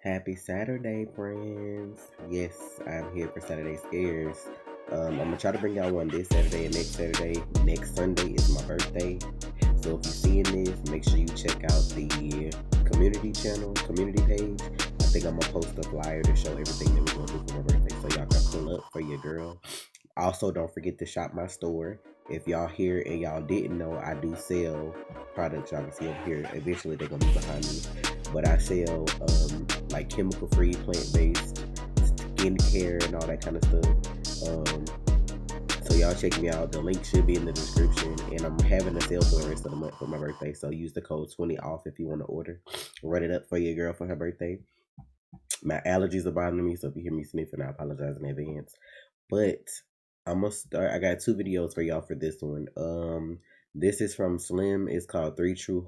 Happy Saturday, friends. Yes, I'm here for Saturday Scares. I'm gonna try to bring y'all one this Saturday and next Saturday. Next Sunday is my birthday. So if you're seeing this, make sure you check out the community channel, community page. I think I'm gonna post a flyer to show everything that we're gonna do for my birthday. So y'all can pull up for your girl. Also, don't forget to shop my store. If y'all here and y'all didn't know, I do sell products y'all can see over here. Eventually, they're gonna be behind me. But I sell like chemical free, plant based skincare and all that kind of stuff. So y'all check me out. The link should be in the description. And I'm having a sale for the rest of the month for my birthday. So use the code 20 off if you want to order. Run it up for your girl for her birthday. My allergies are bothering me, so if you hear me sniffing, I apologize in advance. But I'm gonna start. I got two videos for y'all for this one. This is from Slim. It's called Three True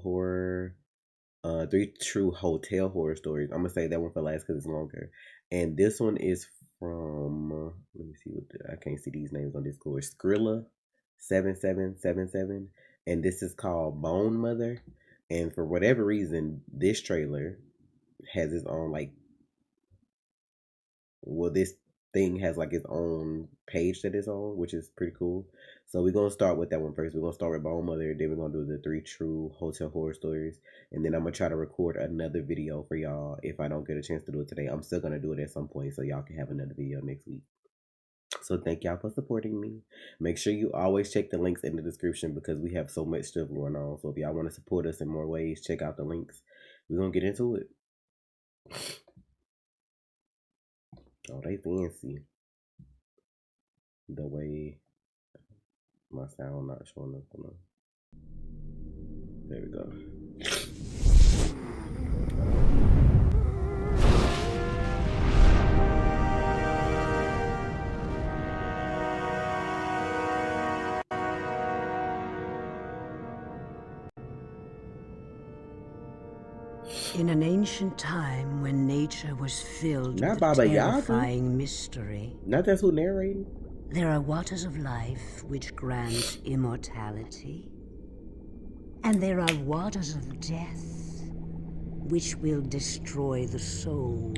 Hotel Horror Stories. I'm gonna say that one for last because it's longer. And this one is from let me see I can't see these names on Discord. Skrilla 7777. And this is called Bone Mother. And for whatever reason, this trailer has its own this thing has like its own page that it's on, which is pretty cool. So we're gonna start with that one first. We're gonna start with Bone Mother, then we're gonna do the Three True Hotel Horror Stories, and then I'm gonna try to record another video for y'all if I don't get a chance to do it today. I'm still gonna do it at some point so y'all can have another video next week. So thank y'all for supporting me. Make sure you always check the links in the description because we have so much stuff going on. So if y'all want to support us in more ways, check out the links. We're gonna get into it. Oh, they fancy. The way my sound not showing up on there we go. In an ancient time when nature was filled Not with Baba Yaga. terrifying mystery, Not that's who narrating. there are waters of life which grant immortality, and there are waters of death which will destroy the soul.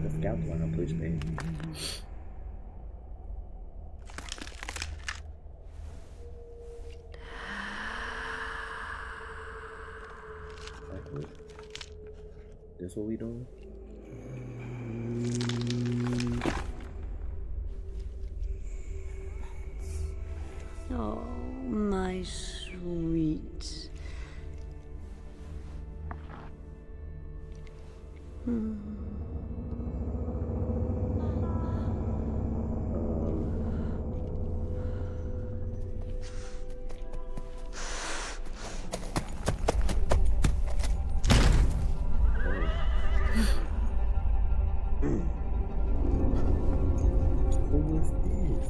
The scalp line push back. That's what we doing? Oh, my sweet. Who is this?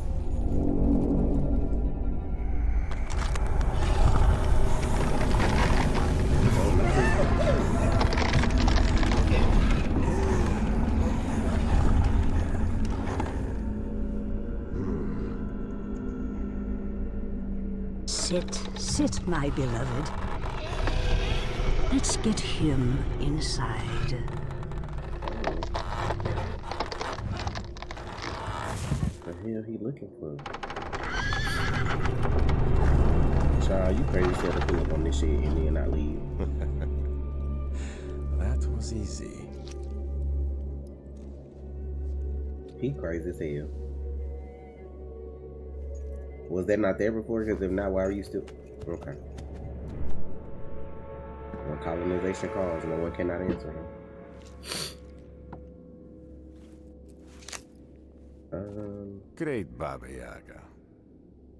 Sit, my beloved. Let's get him inside. What the hell he looking for? Child, you crazy as hell to pull up on this shit and then not leave. That was easy. He crazy as hell. Was that not there before? Because if not, why are you still... Okay. When colonization calls, no one cannot answer him. Great Baba Yaga.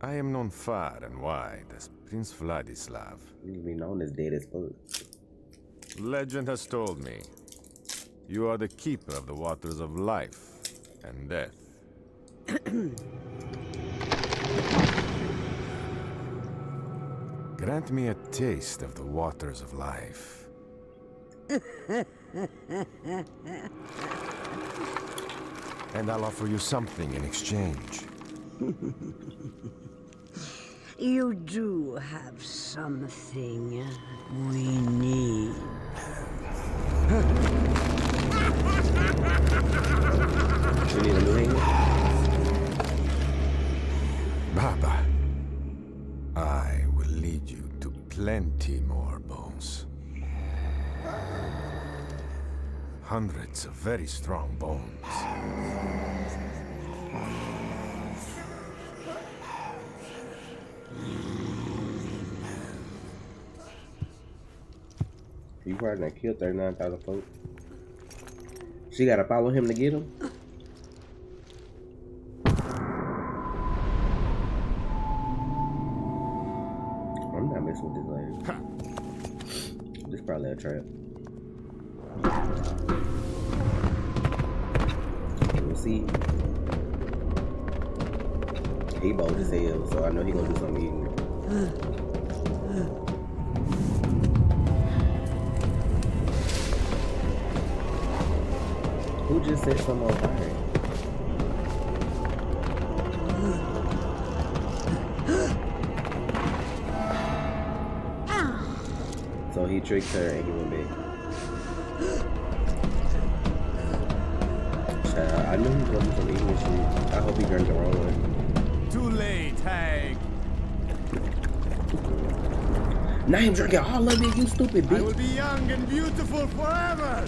I am known far and wide as Prince Vladislav. He's been known as dead as fuck. Legend has told me You are the keeper of the waters of life and death. Grant me a taste of the waters of life. And I'll offer you something in exchange. You do have something we need. You need a new hand? Baba, I will lead you to plenty more bones. Hundreds of very strong bones. You probably done killed 39,000 folks. She gotta follow him to get him? I'm not messing with this lady. This probably a trap. We'll see. He bold as hell, so I know he gonna do something ignorant. Who just set some on fire? So he tricked her and he went back. Child, I knew he was gonna do some ignorant shit. I hope he drank the wrong one. Too late, hag. Now I'm drinking all of it, you stupid I will bitch. be young and beautiful forever.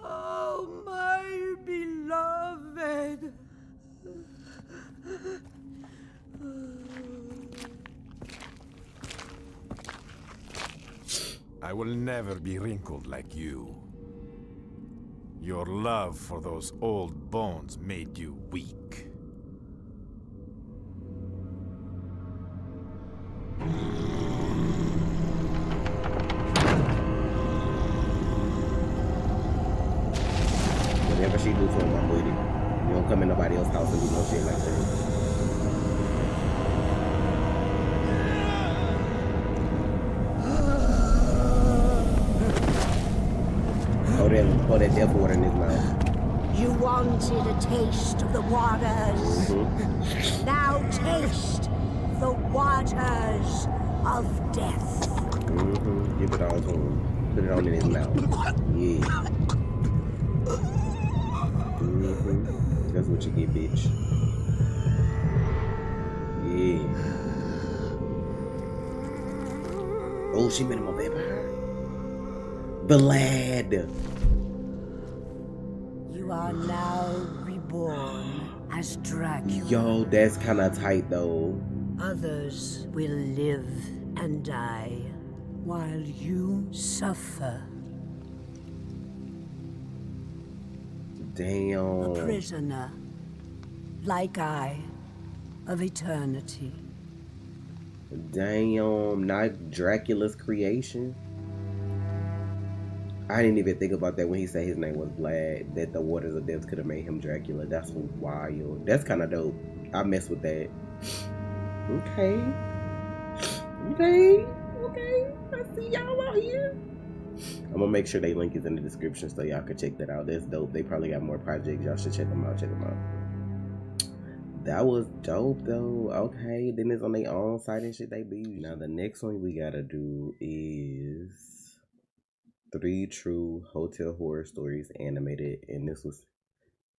Oh, my beloved. I will never be wrinkled like you. Your love for those old bones made you weak. Whatever she do to him, I'm with it. You don't come in nobody else's house and do no shit like that. Pour that death water in his mouth. You wanted a taste of the waters. Now taste the waters of death. Give it all to him. Put it on in his mouth. Yeah. That's what you get, bitch. Yeah. Oh, she made him a vampire. Vlad. You are now reborn as Dracula. Yo, that's kind of tight though. Others will live and die while you suffer. Damn. A prisoner, like I, of eternity. Damn, not Dracula's creation. I didn't even think about that when he said his name was Vlad, that the waters of death could have made him Dracula. That's wild. That's kind of dope. I mess with that. Okay. I see y'all out here. I'm gonna make sure they link is in the description so y'all can check that out. That's dope. They probably got more projects. Y'all should check them out. That was dope though. Okay, then it's on their own site and shit they be. Now the next one we gotta do is 3 True Hotel Horror Stories Animated, and this was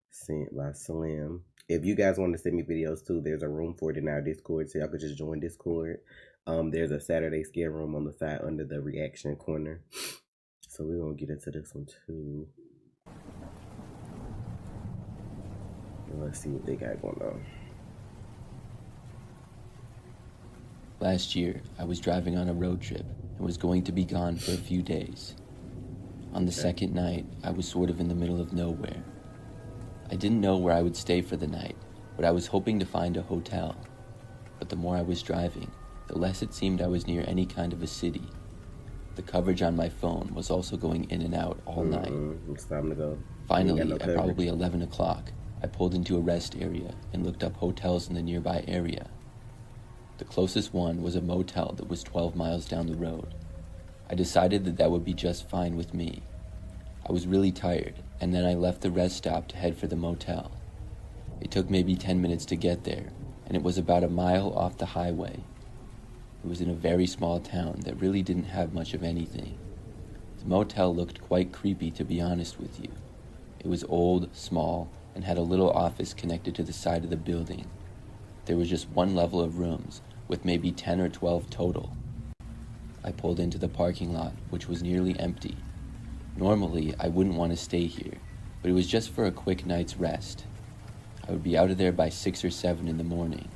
sent by Slim. If you guys want to send me videos too, there's a room for it in our Discord, so y'all could just join Discord. There's a Saturday scare room on the side under the reaction corner. So we're gonna get into this one too. Let's see what they got going on. Last year, I was driving on a road trip and was going to be gone for a few days. On the second night, I was sort of in the middle of nowhere. I didn't know where I would stay for the night, but I was hoping to find a hotel. But the more I was driving, the less it seemed I was near any kind of a city. The coverage on my phone was also going in and out all night. It's time to go. Finally, No at coverage. probably 11 o'clock, I pulled into a rest area and looked up hotels in the nearby area. The closest one was a motel that was 12 miles down the road. I decided that that would be just fine with me. I was really tired, and then I left the rest stop to head for the motel. It took maybe 10 minutes to get there, and it was about a mile off the highway. It was in a very small town that really didn't have much of anything. The motel looked quite creepy, to be honest with you. It was old, small, and had a little office connected to the side of the building. There was just one level of rooms, with maybe 10 or 12 total. I pulled into the parking lot, which was nearly empty. Normally, I wouldn't want to stay here, but it was just for a quick night's rest. I would be out of there by 6 or 7 in the morning,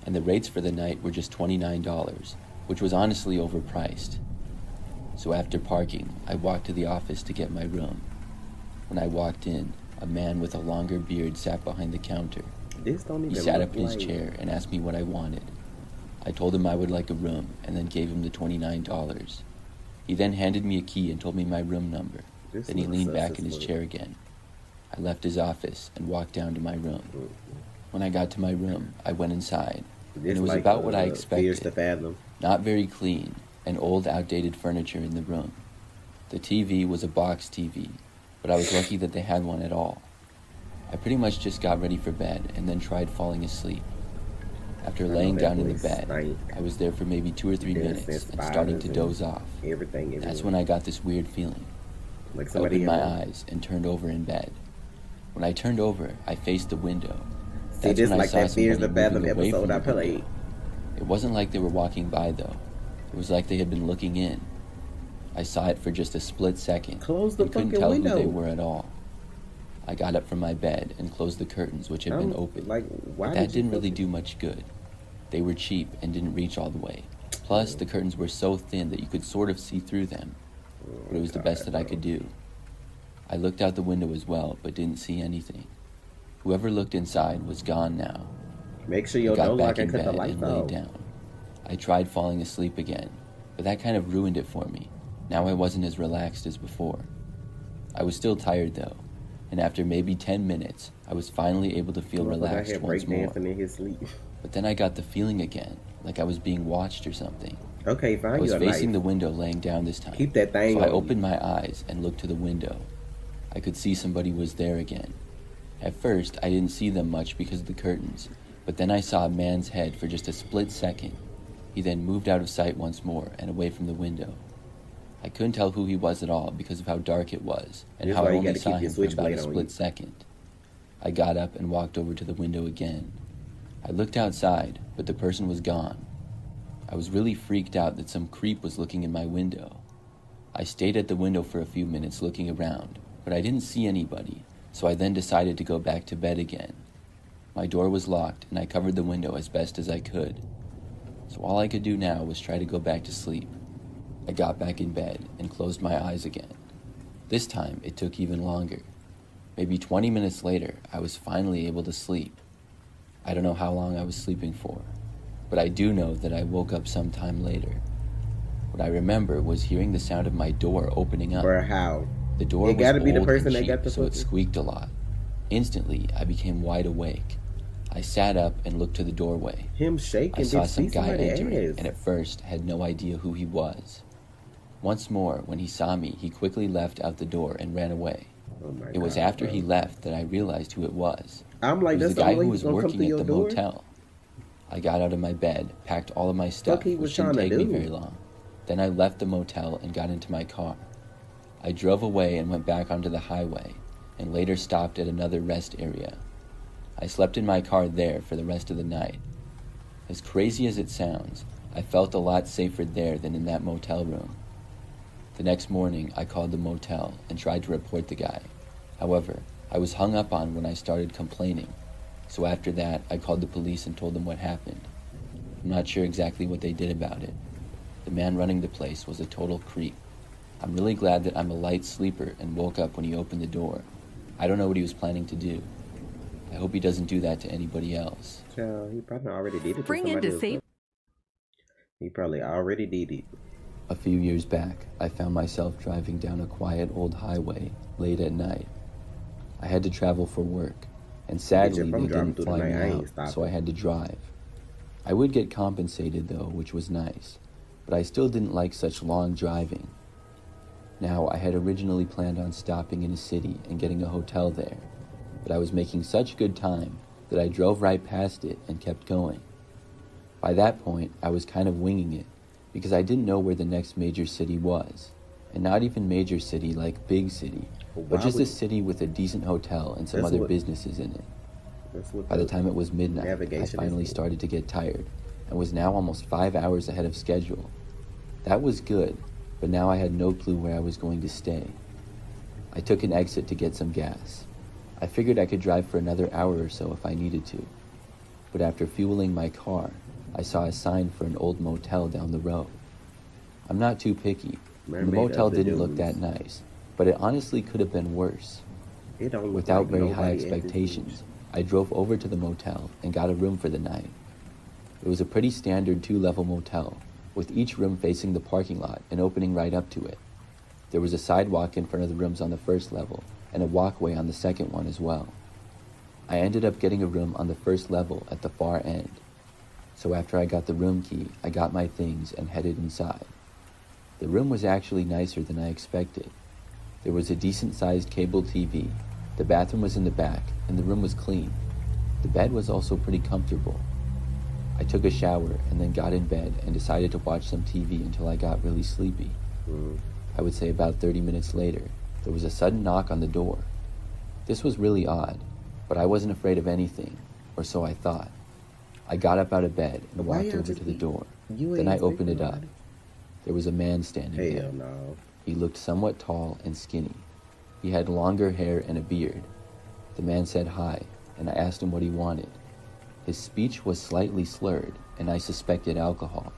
and the rates for the night were just $29, which was honestly overpriced. So after parking, I walked to the office to get my room. When I walked in, a man with a longer beard sat behind the counter. This don't even He sat look up in his like- chair and asked me what I wanted. I told him I would like a room and then gave him the $29. He then handed me a key and told me my room number. This Then he looks leaned sus back as in his fuck. chair again. I left his office and walked down to my room. When I got to my room, I went inside, and This it was like, about what I Fears to expected. fathom. Not very clean, and old, outdated furniture in the room. The TV was a box TV, but I was lucky that they had one at all. I pretty much just got ready for bed and then tried falling asleep. After I know laying that down in the place bed, stank. I was there for maybe 2 or 3 There's minutes and spiders starting to and doze off. Everything. That's when I got this weird feeling. like I somebody opened my else. eyes and turned over in bed. When I turned over, I faced the window. See, That's this when I like saw that Fears to somebody Fathom moving away episode from I the window. played. It wasn't like they were walking by, though. It was like they had been looking in. I saw it for just a split second Close the and couldn't fucking tell window. who they were at all. I got up from my bed and closed the curtains, which had been open. Like, why But did that you didn't really fucking- do much good. They were cheap and didn't reach all the way. Plus, the curtains were so thin that you could sort of see through them. But it was the best that I could do. I looked out the window as well, but didn't see anything. Whoever looked inside was gone now. Make sure I your got door back lock in and cut bed the lights and laid off. down. I tried falling asleep again, but that kind of ruined it for me. Now I wasn't as relaxed as before. I was still tired though, and after maybe 10 minutes, I was finally able to feel Motherfucker relaxed had once more. breakdancing in his sleep. But then I got the feeling again, like I was being watched or something. Okay, I fine. was You a facing the knife. window laying down this time. Keep that thing So I on. opened my eyes and looked to the window. I could see somebody was there again. At first, I didn't see them much because of the curtains, but then I saw a man's head for just a split second. He then moved out of sight once more and away from the window. I couldn't tell who he was at all because of how dark it was and Here's how why I you only gotta saw keep your him for about a switchblade on you. split second. I got up and walked over to the window again. I looked outside, but the person was gone. I was really freaked out that some creep was looking in my window. I stayed at the window for a few minutes looking around, but I didn't see anybody, so I then decided to go back to bed again. My door was locked, and I covered the window as best as I could. So all I could do now was try to go back to sleep. I got back in bed and closed my eyes again. This time, it took even longer. Maybe 20 minutes later, I was finally able to sleep. I don't know how long I was sleeping for, but I do know that I woke up sometime later. What I remember was hearing the sound of my door opening up. Bruh, how? The door It was gotta be the old person and that cheap, got the so it fucking- squeaked a lot. Instantly, I became wide awake. I sat up and looked to the doorway. Him shaking, I saw bitch, some see guy somebody entering, ass. and at first had no idea who he was. Once more, when he saw me, he quickly left out the door and ran away. Oh my It was God, after bro. he left that I realized who it was. I'm like, It was that's the guy only who way was he's gonna come working through at your the door. motel. I got out of my bed, packed all of my stuff, he was which didn't trying to take me do? very long. Then I left the motel and got into my car. I drove away and went back onto the highway, and later stopped at another rest area. I slept in my car there for the rest of the night. As crazy as it sounds, I felt a lot safer there than in that motel room. The next morning, I called the motel and tried to report the guy. However, I was hung up on when I started complaining, so after that, I called the police and told them what happened. I'm not sure exactly what they did about it. The man running the place was a total creep. I'm really glad that I'm a light sleeper and woke up when he opened the door. I don't know what he was planning to do. I hope he doesn't do that to anybody else. Child, he probably already did it to Spring somebody into else. safe. He probably already did it. A few years back, I found myself driving down a quiet old highway late at night. I had to travel for work, and sadly if I'm they driving didn't through the fly me night, I ain't out, stopping. so I had to drive. I would get compensated though, which was nice, but I still didn't like such long driving. Now, I had originally planned on stopping in a city and getting a hotel there, but I was making such good time that I drove right past it and kept going. By that point, I was kind of winging it, because I didn't know where the next major city was, and not even major city like big city, but Why just a would- city with a decent hotel and some That's other what- businesses in it. That's what By the time it was midnight, I navigation finally is for. started to get tired and was now almost 5 hours ahead of schedule. That was good, but now I had no clue where I was going to stay. I took an exit to get some gas. I figured I could drive for another hour or so if I needed to. But after fueling my car, I saw a sign for an old motel down the road. I'm not too picky, and the Mermaid motel of the didn't look Dunes. that nice, but it honestly could have been worse. It don't look Without like very high nobody at this expectations, I drove over to the motel and got a room for the night. It was a pretty standard 2-level motel, with each room facing the parking lot and opening right up to it. There was a sidewalk in front of the rooms on the first level and a walkway on the second one as well. I ended up getting a room on the first level at the far end. So after I got the room key, I got my things and headed inside. The room was actually nicer than I expected. There was a decent-sized cable TV, the bathroom was in the back, and the room was clean. The bed was also pretty comfortable. I took a shower and then got in bed and decided to watch some TV until I got really sleepy. I would say about 30 minutes later, there was a sudden knock on the door. This was really odd, but I wasn't afraid of anything, or so I thought. I got up out of bed and Why walked y'all over just to the be- door. You Then ain't I opened it sleeping up. already? There was a man standing there. Hell no. He looked somewhat tall and skinny. He had longer hair and a beard. The man said hi, and I asked him what he wanted. His speech was slightly slurred, and I suspected alcohol.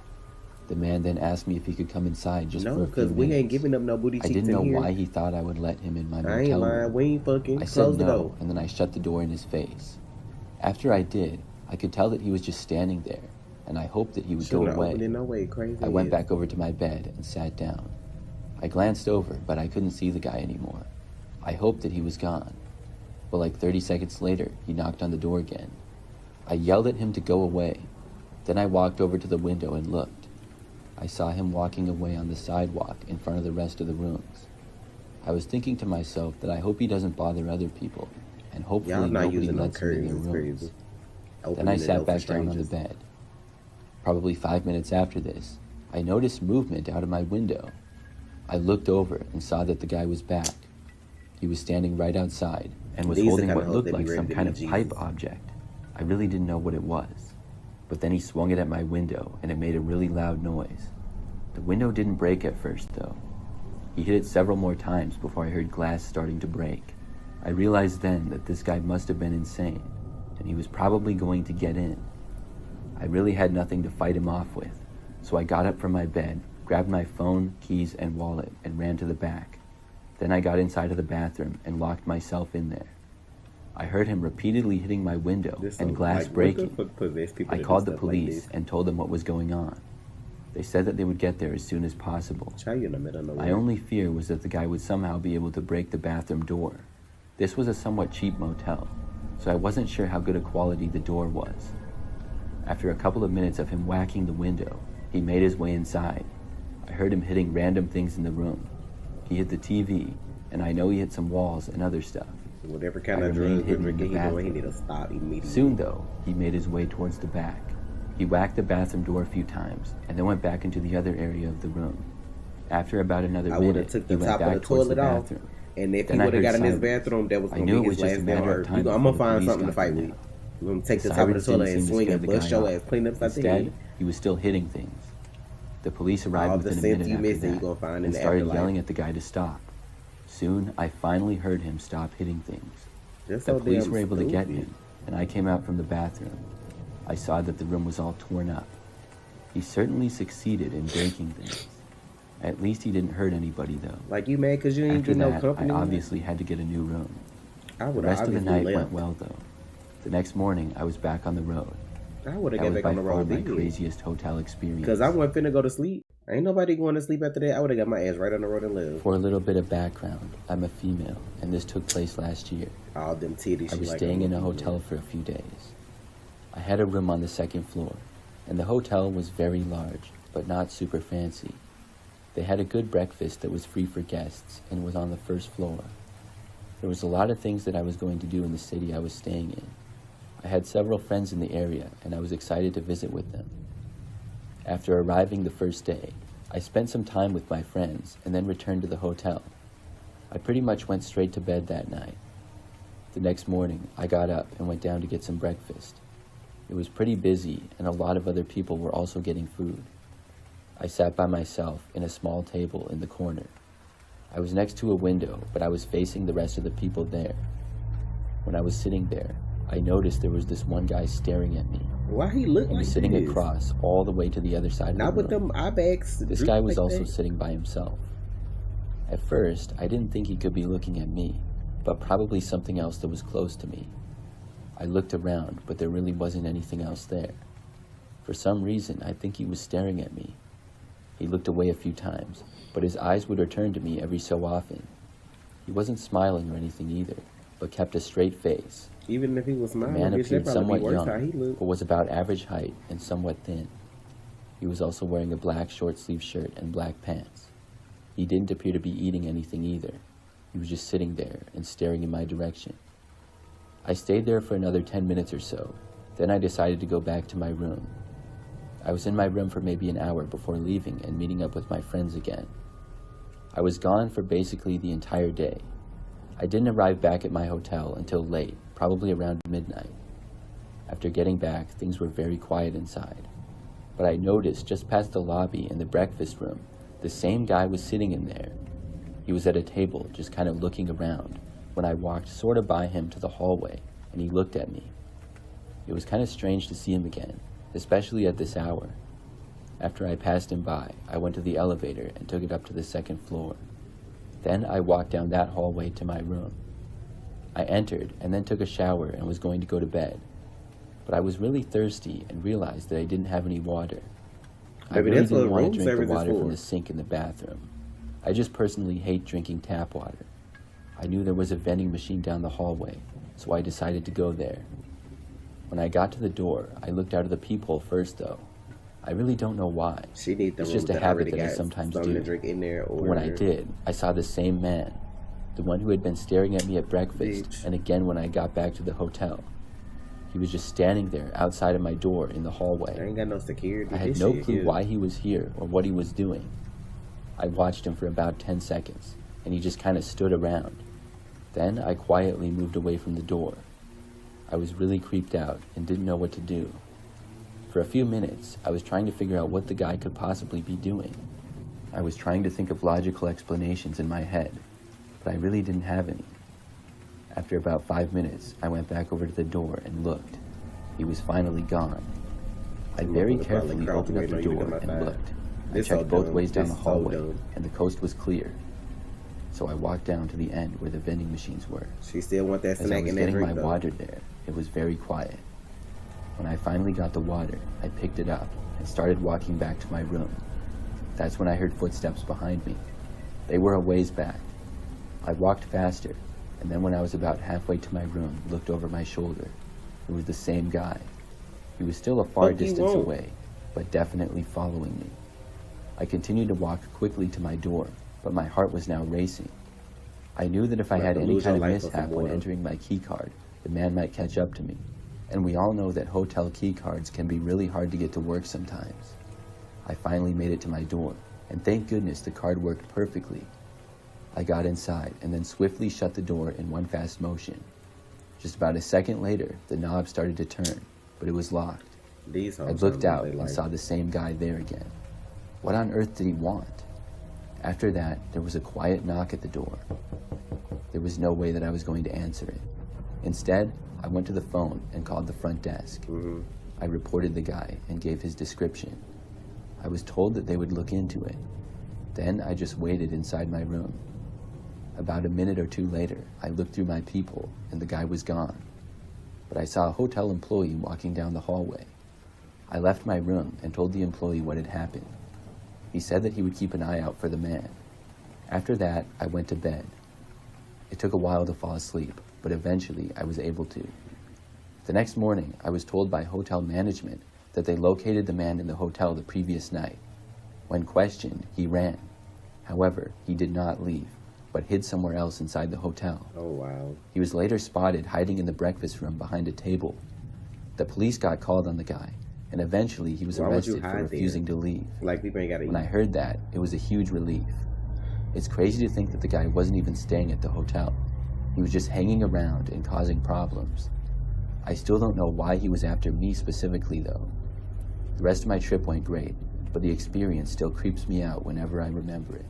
The man then asked me if he could come inside just No, for a few because we ain't minutes. giving up no booty I cheeks didn't in know here. why he thought I would let him in my I ain't motel lying. room. We ain't fucking. I said Close the no, door. and then I shut the door in his face. After I did, I could tell that he was just standing there, and I hoped that he would go Shouldn't have away. opened it no way. Crazy. I went ass. back over to my bed and sat down. I glanced over, but I couldn't see the guy anymore. I hoped that he was gone. But like 30 seconds later, he knocked on the door again. I yelled at him to go away. Then I walked over to the window and looked. I saw him walking away on the sidewalk in front of the rest of the rooms. I was thinking to myself that I hope he doesn't bother other people, and Y'all hopefully not nobody using no lets him in curtains. their It's rooms. crazy. Then Opening I the sat door back for down on the strangers. bed. Probably 5 minutes after this, I noticed movement out of my window. I looked over and saw that the guy was back. He was standing right outside and was These are holding kinda what hoes looked that be like ready some to kind be of pipe Jesus. object. I really didn't know what it was. But then he swung it at my window and it made a really loud noise. The window didn't break at first though. He hit it several more times before I heard glass starting to break. I realized then that this guy must have been insane, and he was probably going to get in. I really had nothing to fight him off with, so I got up from my bed, grabbed my phone, keys, and wallet, and ran to the back. Then I got inside of the bathroom and locked myself in there. I heard him repeatedly hitting my window This and so- glass like, what the breaking. fuck possessed people I to do called the stuff like police this? and told them what was going on. They said that they would get there as soon as possible. Child, you in the middle of nowhere. My only fear was that the guy would somehow be able to break the bathroom door. This was a somewhat cheap motel, so I wasn't sure how good a quality the door was. After a couple of minutes of him whacking the window, he made his way inside. I heard him hitting random things in the room. He hit the TV, and I know he hit some walls and other stuff. Whatever kind I of remained drugs hidden we're in the getting doing, he bathroom. need to stop immediately. Soon, though, he made his way towards the back. He whacked the bathroom door a few times, and then went back into the other area of the room. After about another I would have minute, took he the went top of back the towards the toilet off, bathroom. and if Then he I would have heard got in his silence. bathroom, that was I gonna knew be it his was just last a damn matter of word. time I'm before gonna the find police something to got fight there with. now. We're gonna take the The top of the sirens toilet didn't and seem to swing scare and the bust guy your off. ass clean upside the Instead, head. he was still hitting things. The police arrived All the within a sense minute you after missing, you that gonna find in and the started afterlife. yelling at the guy to stop. Soon, I finally heard him stop hitting things. That's The so police damn were able to get stupid. him, and I came out from the bathroom. I saw that the room was all torn up. He certainly succeeded in breaking things. At least he didn't hurt anybody, though. Like, you mad because you ain't After get no that, company? I obviously had to get a new room. I The would rest have of the obviously night left. went well, though. The next morning, I was back on the road. I would have That got was back by on the far road my then. craziest hotel experience. Because I wasn't finna go to sleep. Ain't nobody going to sleep after that. I would have got my ass right on the road and lived. For a little bit of background, I'm a female, and this took place last year. All them titties. I she was like staying in a looking hotel for a few days. I had a room on the second floor, and the hotel was very large, but not super fancy. They had a good breakfast that was free for guests and was on the first floor. There was a lot of things that I was going to do in the city I was staying in. I had several friends in the area, and I was excited to visit with them. After arriving the first day, I spent some time with my friends and then returned to the hotel. I pretty much went straight to bed that night. The next morning, I got up and went down to get some breakfast. It was pretty busy, and a lot of other people were also getting food. I sat by myself in a small table in the corner. I was next to a window, but I was facing the rest of the people there. When I was sitting there, I noticed there was this one guy staring at me. Why he look He like was sitting this? across all the way to the other side Not of the with room. them eye bags. This droop guy was like also that. sitting by himself. At first, I didn't think he could be looking at me, but probably something else that was close to me. I looked around, but there really wasn't anything else there. For some reason, I think he was staring at me. He looked away a few times, but his eyes would return to me every so often. He wasn't smiling or anything either, but kept a straight face. Even if he was The smiling, man bitch, appeared that'd probably somewhat be worse how he young, looked. but was about average height and somewhat thin. He was also wearing a black short-sleeved shirt and black pants. He didn't appear to be eating anything either. He was just sitting there and staring in my direction. I stayed there for another 10 minutes or so. Then I decided to go back to my room. I was in my room for maybe an hour before leaving and meeting up with my friends again. I was gone for basically the entire day. I didn't arrive back at my hotel until late, probably around midnight. After getting back, things were very quiet inside. But I noticed just past the lobby and the breakfast room, the same guy was sitting in there. He was at a table, just kind of looking around, when I walked sort of by him to the hallway, and he looked at me. It was kind of strange to see him again, especially at this hour. After I passed him by, I went to the elevator and took it up to the second floor. Then I walked down that hallway to my room. I entered and then took a shower and was going to go to bed. But I was really thirsty and realized that I didn't have any water. I Maybe really that's didn't what want room to drink the service is water for. from the sink in the bathroom. I just personally hate drinking tap water. I knew there was a vending machine down the hallway, so I decided to go there. When I got to the door, I looked out of the peephole first though. I really don't know why. She need the It's room just a that habit already that I got sometimes something do. to drink in there. Or When I did, I saw the same man, the one who had been staring at me at breakfast, Bitch. and again when I got back to the hotel. He was just standing there outside of my door in the I hallway. ain't got no security. I had This no shit clue here. why he was here or what he was doing. I watched him for about 10 seconds, and he just kind of stood around. Then I quietly moved away from the door. I was really creeped out and didn't know what to do. For a few minutes, I was trying to figure out what the guy could possibly be doing. I was trying to think of logical explanations in my head, but I really didn't have any. After about 5 minutes, I went back over to the door and looked. He was finally gone. I very Motherfucker probably carefully crawled opened up away the till you door got my and thigh. looked. I This checked so both dumb. ways down This the so hallway, dumb. and the coast was clear. So I walked down to the end where the vending machines were. She still want that As I snack was and that getting my drink though. water there, it was very quiet. When I finally got the water, I picked it up and started walking back to my room. That's when I heard footsteps behind me. They were a ways back. I walked faster, and then when I was about halfway to my room, looked over my shoulder. It was the same guy. He was still a far Fuck you distance won't. away, but definitely following me. I continued to walk quickly to my door, but my heart was now racing. I knew that if I About had to any lose kind your of life for some mishap when water. entering my key card, the man might catch up to me. And we all know that hotel key cards can be really hard to get to work sometimes. I finally made it to my door, and thank goodness the card worked perfectly. I got inside and then swiftly shut the door in one fast motion. Just about a second later, the knob started to turn, but it was locked. These I hoes looked don't out really and like saw the same guy there again. What on earth did he want? After that, there was a quiet knock at the door. There was no way that I was going to answer it. Instead, I went to the phone and called the front desk. I reported the guy and gave his description. I was told that they would look into it. Then I just waited inside my room. About a minute or two later, I looked through my peephole and the guy was gone. But I saw a hotel employee walking down the hallway. I left my room and told the employee what had happened. He said that he would keep an eye out for the man. After that, I went to bed. It took a while to fall asleep, but eventually I was able to. The next morning, I was told by hotel management that they located the man in the hotel the previous night. When questioned, he ran. However, he did not leave, but hid somewhere else inside the hotel. Oh, wow. He was later spotted hiding in the breakfast room behind a table. The police got called on the guy, and eventually he was Why would you arrested for hide refusing there? to leave. Like, people ain't gotta When I eat. heard that, it was a huge relief. It's crazy to think that the guy wasn't even staying at the hotel. He was just hanging around and causing problems. I still don't know why he was after me specifically, though. The rest of my trip went great, but the experience still creeps me out whenever I remember it.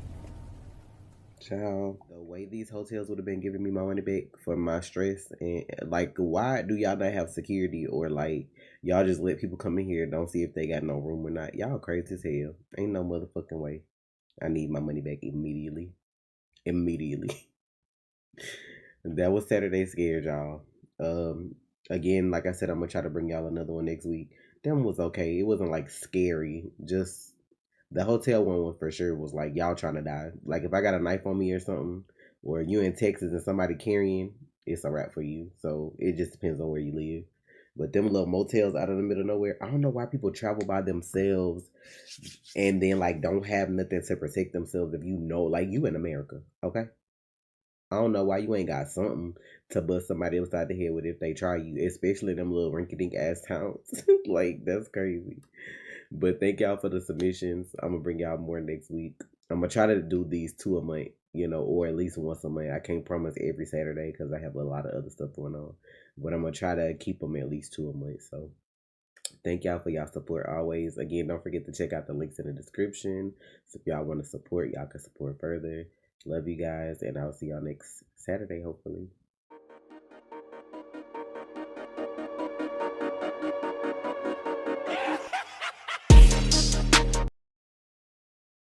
Child, the way these hotels would have been giving me my money back for my stress, and like, why do y'all not have security, or like y'all just let people come in here and don't see if they got no room or not? Y'all crazy as hell. Ain't no motherfucking way. I need my money back immediately. Immediately. That was Saturday Scared, y'all. Again, like I said, I'm gonna try to bring y'all another one next week. Them was okay. It wasn't like scary. Just the hotel one for sure was like y'all trying to die. Like if I got a knife on me or something, or you in Texas and somebody carrying, it's a wrap for you. So it just depends on where you live. But them little motels out of the middle of nowhere, I don't know why people travel by themselves and then like don't have nothing to protect themselves. If you know, like, you in America, okay? I don't know why you ain't got something to bust somebody upside the head with if they try you, especially them little rinky-dink ass towns. Like, that's crazy. But thank y'all for the submissions. I'm gonna bring y'all more next week. I'm gonna try to do these 2 a month, or at least once a month. I can't promise every Saturday because I have a lot of other stuff going on. But I'm gonna try to keep them at least 2 a month. So thank y'all for y'all support always. Again, don't forget to check out the links in the description. So if y'all want to support, y'all can support further. Love you guys, and I'll see y'all next Saturday, hopefully.